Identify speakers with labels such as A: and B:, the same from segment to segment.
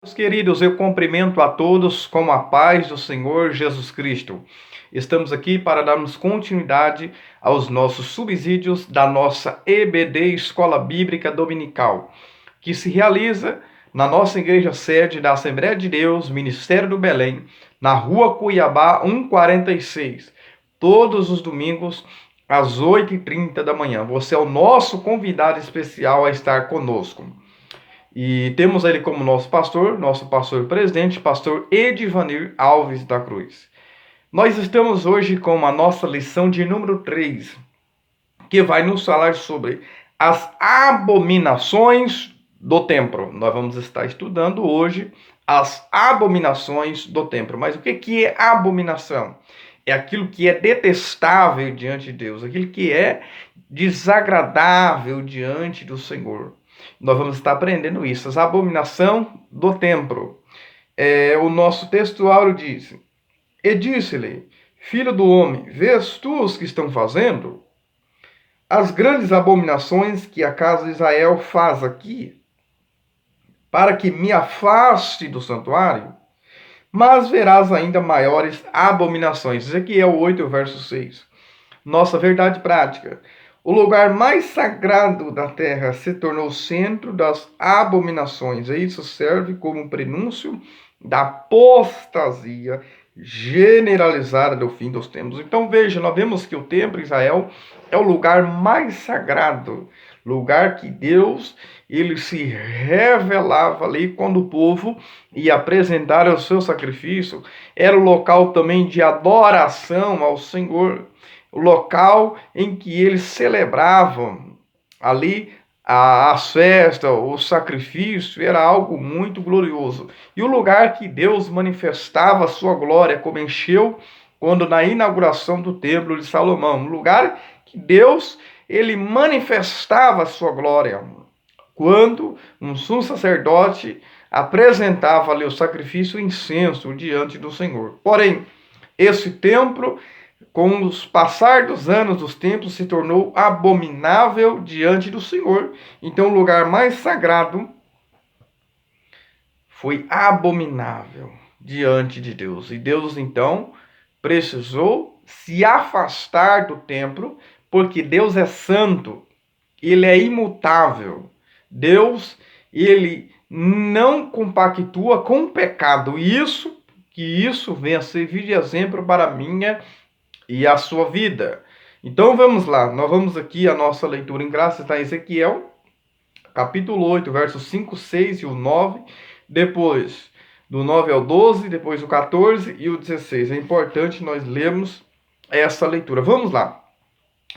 A: Meus queridos, eu cumprimento a todos com a paz do Senhor Jesus Cristo. Estamos aqui para darmos continuidade aos nossos subsídios da nossa EBD Escola Bíblica Dominical, que se realiza na nossa igreja sede da Assembleia de Deus, Ministério do Belém, na Rua Cuiabá 146, todos os domingos às 8h30 da manhã. Você é o nosso convidado especial a estar conosco. E temos ele como nosso pastor presidente, pastor Edivanir Alves da Cruz. Nós estamos hoje com a nossa lição de número 3, que vai nos falar sobre as abominações do templo. Nós vamos estar estudando hoje as abominações do templo. Mas o que é abominação? É aquilo que é detestável diante de Deus, aquilo que é desagradável diante do Senhor. Nós vamos estar aprendendo isso. As abominações do templo. O nosso textuário diz: E disse-lhe, filho do homem, vês tu os que estão fazendo? As grandes abominações que a casa de Israel faz aqui, para que me afaste do santuário, mas verás ainda maiores abominações. Ezequiel 8, verso 6. Nossa verdade prática. O lugar mais sagrado da terra se tornou o centro das abominações. E isso serve como prenúncio da apostasia generalizada do fim dos tempos. Então veja, nós vemos que o templo de Israel é o lugar mais sagrado, lugar que Deus ele se revelava ali quando o povo ia apresentar o seu sacrifício. Era o local também de adoração ao Senhor, o local em que eles celebravam ali as festas, o sacrifício, era algo muito glorioso. E o lugar que Deus manifestava a sua glória, como encheu quando na inauguração do templo de Salomão, um lugar que Deus ele manifestava a sua glória, quando um sumo sacerdote apresentava ali o sacrifício e o incenso diante do Senhor. Porém, esse templo, com o passar dos anos dos tempos, se tornou abominável diante do Senhor. Então o lugar mais sagrado foi abominável diante de Deus. E Deus então precisou se afastar do templo, porque Deus é santo, ele é imutável. Deus, ele não compactua com o pecado. Isso vem a servir de exemplo para a minha e a sua vida. Então vamos lá, nós vamos aqui a nossa leitura em graça, está em Ezequiel, capítulo 8, versos 5, 6 e o 9, depois do 9 ao 12, depois o 14 e o 16. É importante nós lermos essa leitura. Vamos lá.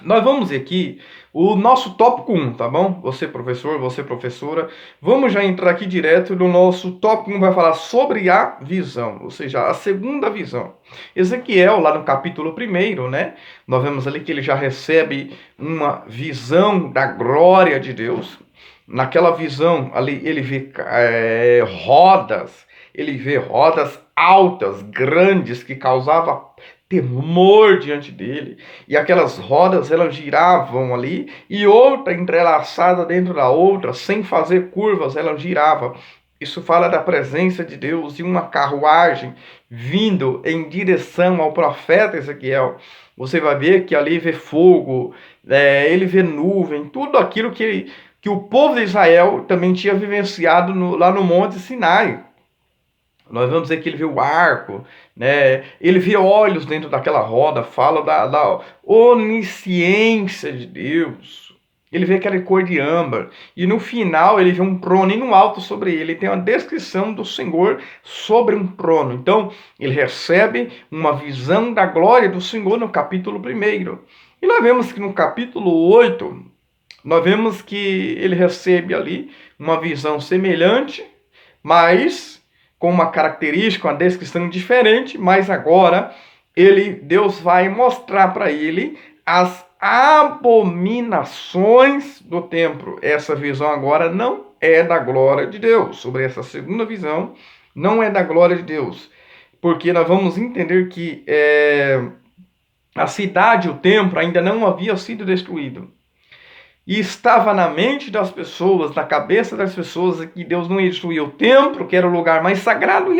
A: Nós vamos aqui o nosso tópico 1, tá bom? Você professor, você professora, vamos já entrar aqui direto no nosso tópico 1, vai falar sobre a visão, ou seja, a segunda visão. Ezequiel, lá no capítulo 1, né? Nós vemos ali que ele já recebe uma visão da glória de Deus. Naquela visão ali ele vê rodas, ele vê rodas altas, grandes, que causavam temor diante dele, e aquelas rodas elas giravam ali, e outra entrelaçada dentro da outra, sem fazer curvas, ela girava. Isso fala da presença de Deus e uma carruagem vindo em direção ao profeta Ezequiel. Você vai ver que ali vê fogo, ele vê nuvem, tudo aquilo que o povo de Israel também tinha vivenciado lá no Monte Sinai. Nós vamos dizer que ele vê o arco, né? Ele vê olhos dentro daquela roda, fala da onisciência de Deus. Ele vê aquela cor de âmbar. E no final ele vê um trono e no alto sobre ele tem uma descrição do Senhor sobre um trono. Então ele recebe uma visão da glória do Senhor no capítulo 1. E nós vemos que no capítulo 8, nós vemos que ele recebe ali uma visão semelhante, mas com uma característica, uma descrição diferente, mas agora Deus vai mostrar para ele as abominações do templo. Essa visão agora não é da glória de Deus. Sobre essa segunda visão, não é da glória de Deus. Porque nós vamos entender que a cidade, o templo, ainda não havia sido destruído. E estava na mente das pessoas, na cabeça das pessoas, que Deus não ia destruir o templo, que era o lugar mais sagrado,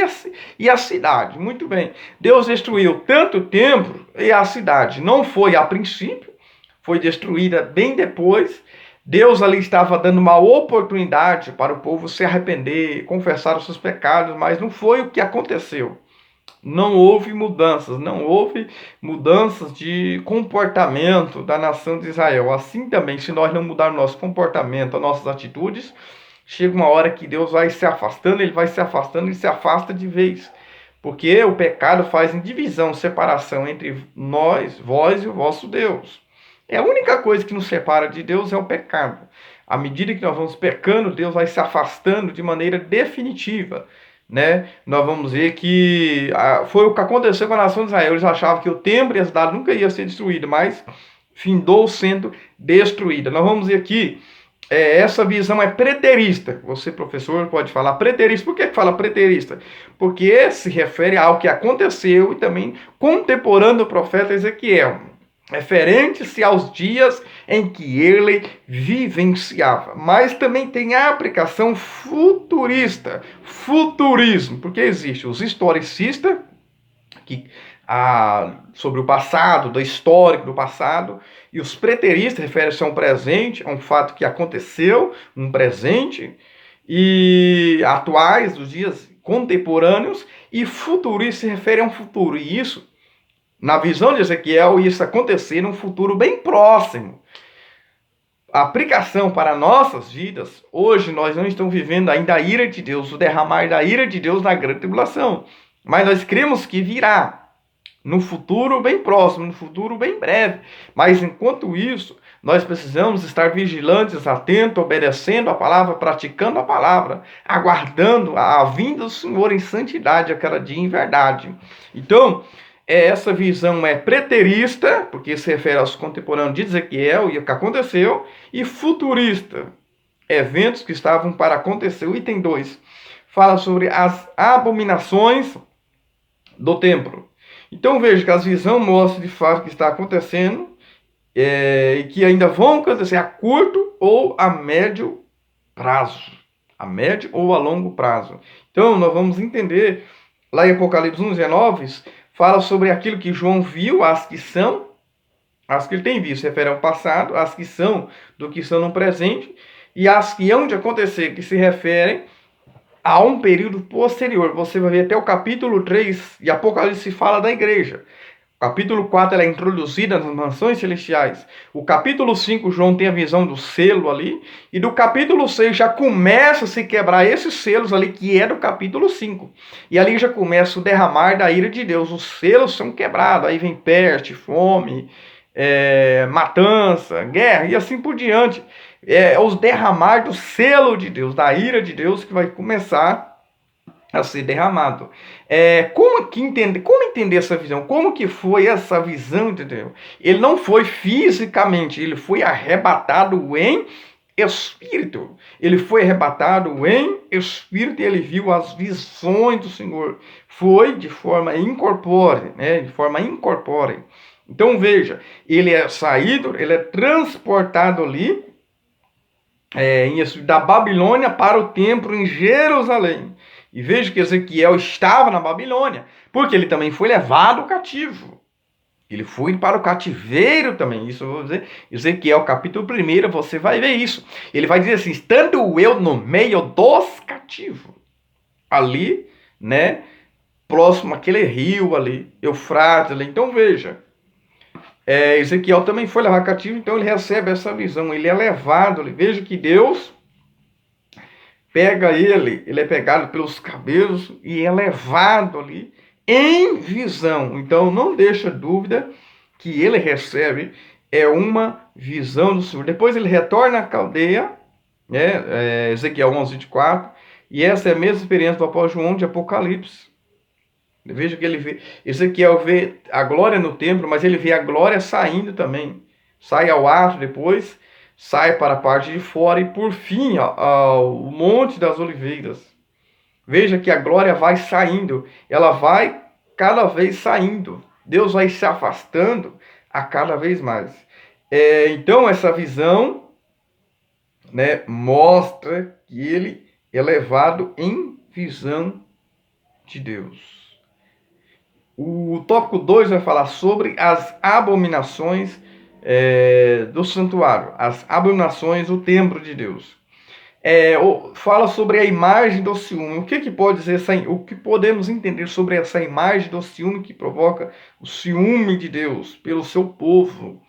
A: e a cidade. Muito bem. Deus destruiu tanto o templo e a cidade. Não foi a princípio, foi destruída bem depois. Deus ali estava dando uma oportunidade para o povo se arrepender, confessar os seus pecados, mas não foi o que aconteceu. Não houve mudanças, não houve mudanças de comportamento da nação de Israel. Assim também, se nós não mudarmos nosso comportamento, nossas atitudes, chega uma hora que Deus vai se afastando, ele vai se afastando e se afasta de vez. Porque o pecado faz divisão, separação entre nós, vós e o vosso Deus. É a única coisa que nos separa de Deus é o pecado. À medida que nós vamos pecando, Deus vai se afastando de maneira definitiva. Né? Nós vamos ver que foi o que aconteceu com a nação de Israel. Eles achavam que o templo e a cidade nunca ia ser destruído, mas findou sendo destruída. Nós vamos ver aqui, essa visão é preterista. Você, professor, pode falar preterista. Por que fala preterista? Porque se refere ao que aconteceu e também contemporâneo do profeta Ezequiel, referente-se aos dias em que ele vivenciava. Mas também tem a aplicação futurista, futurismo, porque existe os historicistas, que sobre o passado, do histórico do passado, e os preteristas referem-se a um presente, a um fato que aconteceu, um presente, e atuais, dos dias contemporâneos, e futuristas se refere a um futuro, e isso na visão de Ezequiel, isso acontecer num futuro bem próximo. A aplicação para nossas vidas, hoje nós não estamos vivendo ainda a ira de Deus, o derramar da ira de Deus na grande tribulação. Mas nós cremos que virá no futuro bem próximo, no futuro bem breve. Mas enquanto isso, nós precisamos estar vigilantes, atentos, obedecendo a palavra, praticando a palavra, aguardando a vinda do Senhor em santidade a cada dia em verdade. Então, essa visão é preterista, porque se refere aos contemporâneos de Ezequiel e o que aconteceu, e futurista, eventos que estavam para acontecer. O item 2 fala sobre as abominações do templo. Então veja que a visão mostra de fato o que está acontecendo e que ainda vão acontecer a curto ou a médio prazo. A médio ou a longo prazo. Então nós vamos entender lá em Apocalipse 1:19, fala sobre aquilo que João viu, as que são, as que ele tem visto, se refere ao passado, as que são do que são no presente, e as que hão de acontecer, que se referem a um período posterior. Você vai ver até o capítulo 3 de Apocalipse fala da igreja. O capítulo 4 ela é introduzida nas mansões celestiais. O capítulo 5, João tem a visão do selo ali. E do capítulo 6 já começa a se quebrar esses selos ali, que é do capítulo 5. E ali já começa o derramar da ira de Deus. Os selos são quebrados. Aí vem peste, fome, matança, guerra e assim por diante. Os derramar do selo de Deus, da ira de Deus, que vai começar a ser derramado. Como entender essa visão? Como que foi essa visão de Deus? Ele não foi fisicamente, ele foi arrebatado em espírito. Ele foi arrebatado em espírito e ele viu as visões do Senhor. Foi de forma incorpórea, né? De forma incorpórea. Então veja, ele é saído, ele é transportado ali da Babilônia para o templo em Jerusalém. E veja que Ezequiel estava na Babilônia, porque ele também foi levado cativo. Ele foi para o cativeiro também. Isso eu vou dizer. Ezequiel, capítulo 1, você vai ver isso. Ele vai dizer assim: estando eu no meio dos cativos. Ali, né? Próximo àquele rio ali, Eufrates ali. Então veja. Ezequiel também foi levado cativo, então ele recebe essa visão. Ele é levado ali. Veja que Deus pega ele é pegado pelos cabelos e é levado ali em visão. Então não deixa dúvida que ele recebe uma visão do Senhor. Depois ele retorna à caldeia, né? Ezequiel 11:24, e essa é a mesma experiência do apóstolo João de Apocalipse. Veja que ele vê, Ezequiel vê a glória no templo, mas ele vê a glória saindo também. Sai ao ato depois, sai para a parte de fora e por fim ao Monte das Oliveiras. Veja que a glória vai saindo, ela vai cada vez saindo. Deus vai se afastando a cada vez mais. Então essa visão né, mostra que ele é levado em visão de Deus. O tópico 2 vai falar sobre as abominações do santuário, as abominações do templo de Deus. Fala sobre a imagem do ciúme. O que pode dizer o que podemos entender sobre essa imagem do ciúme que provoca o ciúme de Deus pelo seu povo?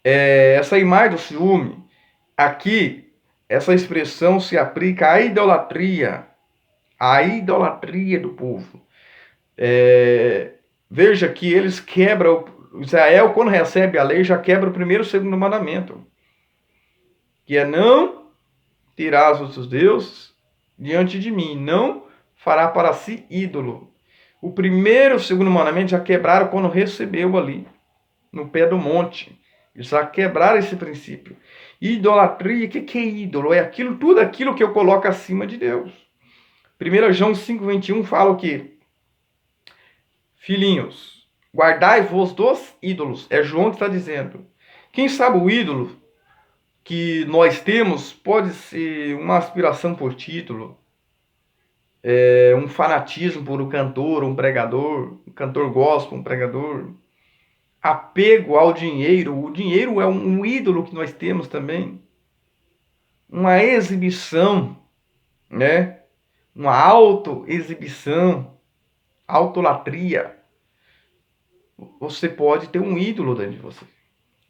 A: Essa imagem do ciúme, aqui, essa expressão se aplica à idolatria do povo. Veja que eles quebram, Israel, quando recebe a lei, já quebra o primeiro e o segundo mandamento, que é: não terás outros deuses diante de mim, não fará para si ídolo. O primeiro e o segundo mandamento já quebraram quando recebeu ali, no pé do monte. Eles já quebraram esse princípio. Idolatria, o que é ídolo? É tudo aquilo que eu coloco acima de Deus. 1 João 5,21 fala o quê? Filhinhos, guardai-vos dos ídolos. É João que está dizendo. Quem sabe o ídolo que nós temos pode ser uma aspiração por título, um fanatismo por um cantor, um pregador, um cantor gospel, um pregador, apego ao dinheiro. O dinheiro é um ídolo que nós temos também, uma exibição, né? Uma autoexibição, autolatria. Você pode ter um ídolo dentro de você.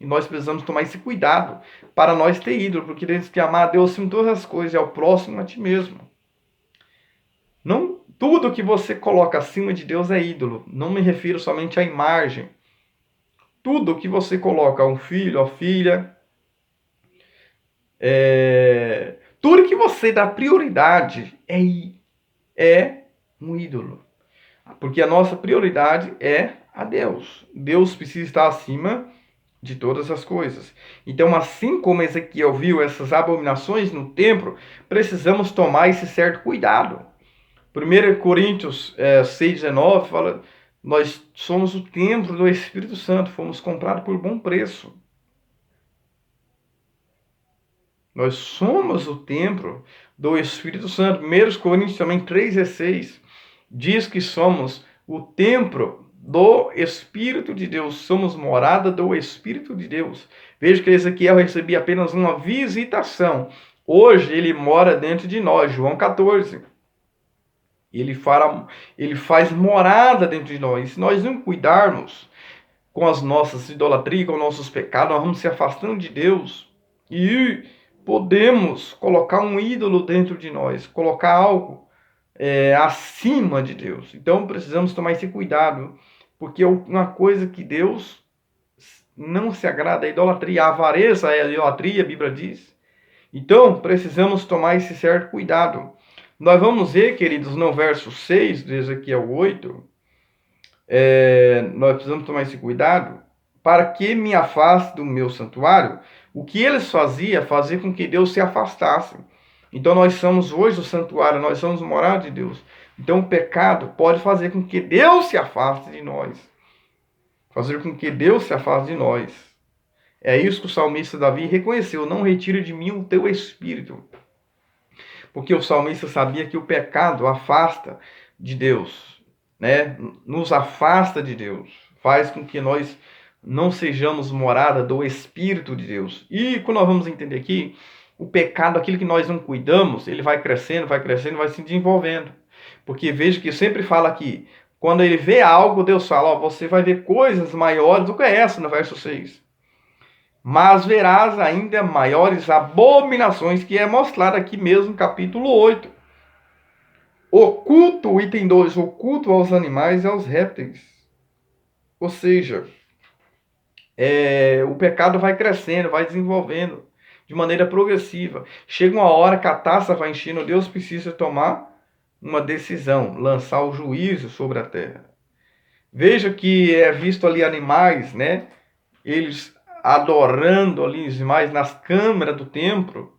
A: E nós precisamos tomar esse cuidado para nós ter ídolo, porque temos que amar a Deus em todas as coisas e ao próximo a ti mesmo. Não tudo que você coloca acima de Deus é ídolo. Não me refiro somente à imagem. Tudo que você coloca a um filho, a filha, tudo que você dá prioridade é um ídolo. Porque a nossa prioridade é a Deus. Deus precisa estar acima de todas as coisas. Então, assim como Ezequiel viu essas abominações no templo, precisamos tomar esse certo cuidado. 1 Coríntios 6,19 fala: nós somos o templo do Espírito Santo, fomos comprados por bom preço. Nós somos o templo do Espírito Santo. 1 Coríntios também 3,16 diz que somos o templo do Espírito de Deus, somos morada do Espírito de Deus. Veja que Ezequiel recebia apenas uma visitação. Hoje ele mora dentro de nós, João 14. Ele faz morada dentro de nós. Se nós não cuidarmos com as nossas idolatrias, com os nossos pecados, nós vamos se afastando de Deus e podemos colocar um ídolo dentro de nós, colocar algo acima de Deus. Então precisamos tomar esse cuidado, porque uma coisa que Deus não se agrada é a idolatria. A avareza é a idolatria, a Bíblia diz. Então precisamos tomar esse certo cuidado. Nós vamos ver, queridos, no verso 6 de Ezequiel 8, nós precisamos tomar esse cuidado para que me afaste do meu santuário. O que eles faziam, fazer com que Deus se afastasse. Então nós somos hoje o santuário, nós somos morada de Deus. Então o pecado pode fazer com que Deus se afaste de nós. Fazer com que Deus se afaste de nós. É isso que o salmista Davi reconheceu: não retire de mim o teu espírito. Porque o salmista sabia que o pecado afasta de Deus, né? Nos afasta de Deus, faz com que nós não sejamos morada do Espírito de Deus. E quando nós vamos entender aqui, o pecado, aquilo que nós não cuidamos, ele vai crescendo, vai se desenvolvendo. Porque veja que sempre fala aqui, quando ele vê algo, Deus fala: você vai ver coisas maiores do que essa, no verso 6. Mas verás ainda maiores abominações, que é mostrado aqui mesmo no capítulo 8. Oculto, item 2, oculto aos animais e aos répteis. Ou seja, o pecado vai crescendo, vai desenvolvendo de maneira progressiva. Chega uma hora que a taça vai enchendo, Deus precisa tomar uma decisão, lançar o juízo sobre a terra. Veja que é visto ali animais, né? Eles adorando ali os animais nas câmeras do templo.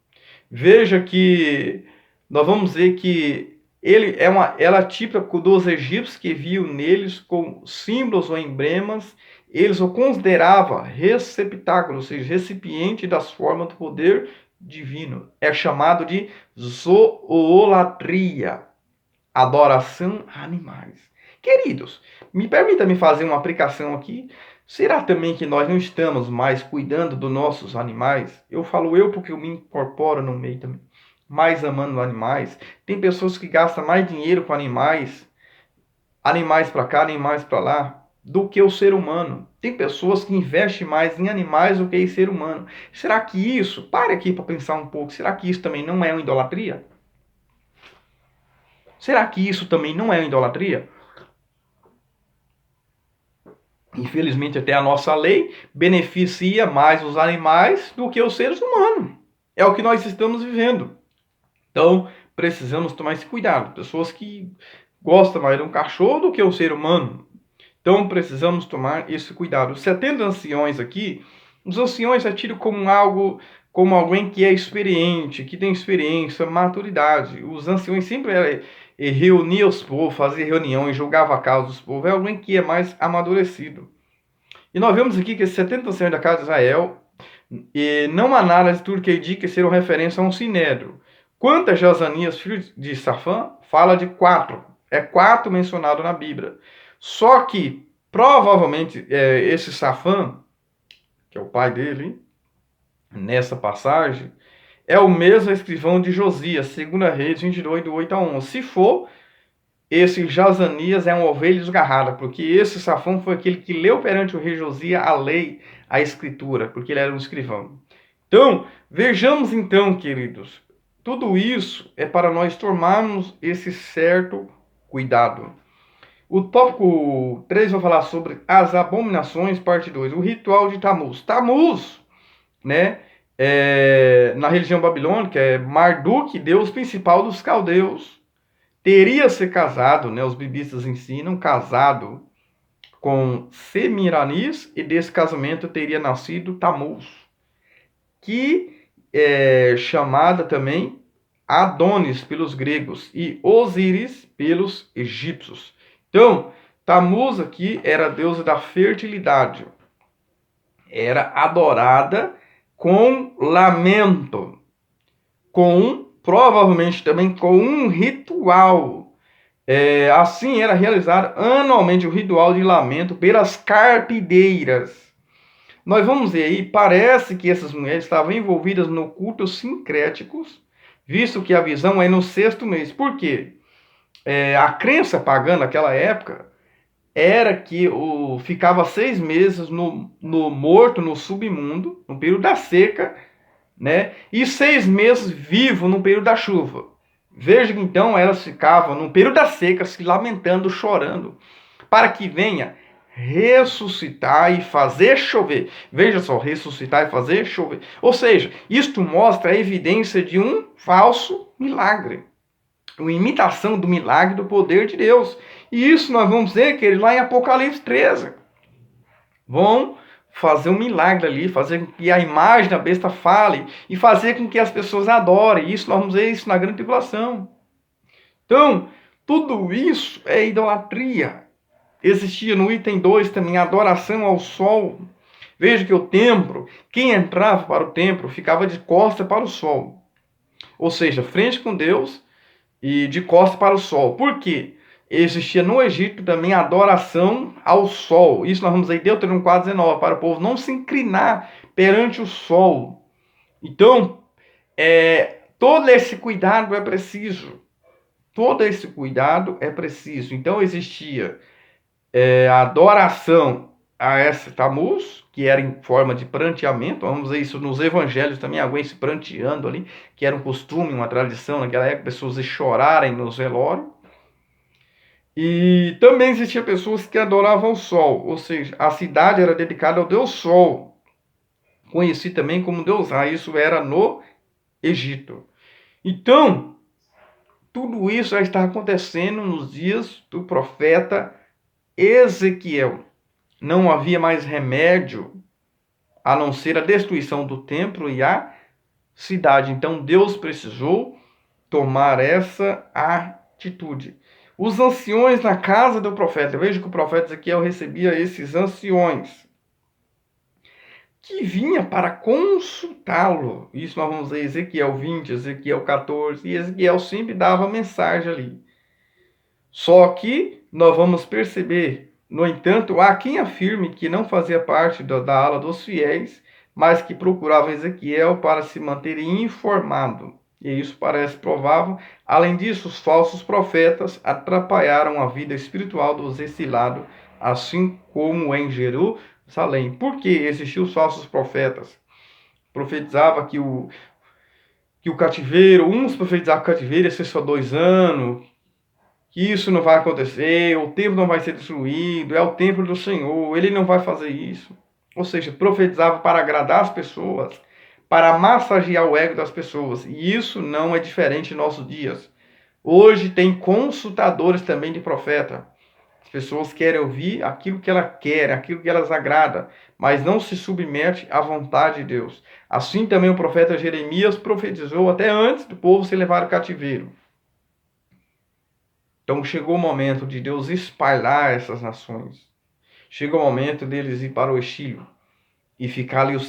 A: Veja que nós vamos ver que ela é típica dos egípcios, que viam neles como símbolos ou emblemas. Eles o consideravam receptáculo, ou seja, recipiente das formas do poder divino. É chamado de zoolatria, adoração a animais. Queridos, me permita me fazer uma aplicação aqui. Será também que nós não estamos mais cuidando dos nossos animais? Eu falo eu porque eu me incorporo no meio também. Mais amando animais. Tem pessoas que gastam mais dinheiro com animais, animais para cá, animais para lá, do que o ser humano. Tem pessoas que investem mais em animais do que em ser humano. Será que isso, pare aqui para pensar um pouco, será que isso também não é uma idolatria? Será que isso também não é uma idolatria? Infelizmente, até a nossa lei beneficia mais os animais do que os seres humanos. É o que nós estamos vivendo. Então, precisamos tomar esse cuidado. Pessoas que gostam mais de um cachorro do que o ser humano. Então, precisamos tomar esse cuidado. Os 70 anciões aqui, os anciões é tido como algo, como alguém que é experiente, que tem experiência, maturidade. Os anciões sempre reuniam os povos, faziam reuniões, julgavam a causa dos povos. É alguém que é mais amadurecido. E nós vemos aqui que esses 70 anciões da casa de Israel, e não há nada de tudo que indique ser uma referência a um sinédrio. Quanto a Jazanias, filho de Safã, fala de 4. É 4 mencionado na Bíblia. Só que, provavelmente, esse Safã, que é o pai dele, nessa passagem, é o mesmo escrivão de Josias, 2 Reis 22, do 8 a 11. Se for, esse Jazanias é uma ovelha desgarrada, porque esse Safã foi aquele que leu perante o rei Josias a lei, a escritura, porque ele era um escrivão. Então, vejamos então, queridos, tudo isso é para nós tomarmos esse certo cuidado. O tópico 3 vai falar sobre as abominações, parte 2, o ritual de Tamuz. Tamuz, né, na religião babilônica, é Marduk, deus principal dos caldeus. Teria se casado, né, os biblistas ensinam, casado com Semiramis, e desse casamento teria nascido Tamuz, que é chamada também Adonis pelos gregos e Osíris pelos egípcios. Então, Tamuz aqui era a deusa da fertilidade. Era adorada com lamento, provavelmente também com um ritual. Assim era realizado anualmente o ritual de lamento pelas carpideiras. Nós vamos ver aí, parece que essas mulheres estavam envolvidas no culto sincréticos, visto que a visão é no 6º mês. Por quê? A crença pagã naquela época era que ficava 6 meses no morto, no submundo, no período da seca, né? E 6 meses vivo no período da chuva. Veja que então elas ficavam no período da seca se lamentando, chorando, para que venha ressuscitar e fazer chover. Veja só, ressuscitar e fazer chover. Ou seja, isto mostra a evidência de um falso milagre. Uma imitação do milagre do poder de Deus. E isso nós vamos ver, querido, lá em Apocalipse 13. Vão fazer um milagre ali, fazer com que a imagem da besta fale e fazer com que as pessoas adorem. Isso nós vamos ver isso na grande tribulação. Então, tudo isso é idolatria. Existia no item 2 também a adoração ao sol. Veja que o templo, quem entrava para o templo ficava de costas para o sol. Ou seja, frente com Deus e de costas para o sol. Por quê? Existia no Egito também a adoração ao sol. Isso nós vamos aí em Deuteronômio 4,19, para o povo não se inclinar perante o sol. Então, todo esse cuidado é preciso. Todo esse cuidado é preciso. Então, existia a adoração a essa Tamuz, que era em forma de pranteamento. Vamos ver isso nos evangelhos também, alguém se pranteando ali, que era um costume, uma tradição naquela época, pessoas chorarem nos velórios. E também existiam pessoas que adoravam o sol, ou seja, a cidade era dedicada ao deus Sol, conhecido também como deus Ra. Isso era no Egito. Então, tudo isso já está acontecendo nos dias do profeta Ezequiel. Não havia mais remédio a não ser a destruição do templo e a cidade. Então Deus precisou tomar essa atitude. Os anciões na casa do profeta. Veja que o profeta Ezequiel recebia esses anciões. que vinha para consultá-lo. Isso nós vamos ver Ezequiel 20, Ezequiel 14, e Ezequiel sempre dava mensagem ali. Só que nós vamos perceber, no entanto, há quem afirme que não fazia parte da ala dos fiéis, mas que procurava Ezequiel para se manter informado. E isso parece provável. Além disso, os falsos profetas atrapalharam a vida espiritual dos exilados, assim como em Jerusalém. Por que existiam os falsos profetas? Profetizava que o cativeiro, uns profetizavam que o cativeiro ia ser só 2 anos, que isso não vai acontecer, o templo não vai ser destruído, é o templo do Senhor, ele não vai fazer isso. Ou seja, profetizava para agradar as pessoas, para massagear o ego das pessoas. E isso não é diferente em nossos dias. Hoje tem consultadores também de profeta. As pessoas querem ouvir aquilo que elas querem, aquilo que elas agradam, mas não se submete à vontade de Deus. Assim também o profeta Jeremias profetizou até antes do povo ser levado ao cativeiro. Então chegou o momento de Deus espalhar essas nações. Chegou o momento deles ir para o exílio e ficar ali os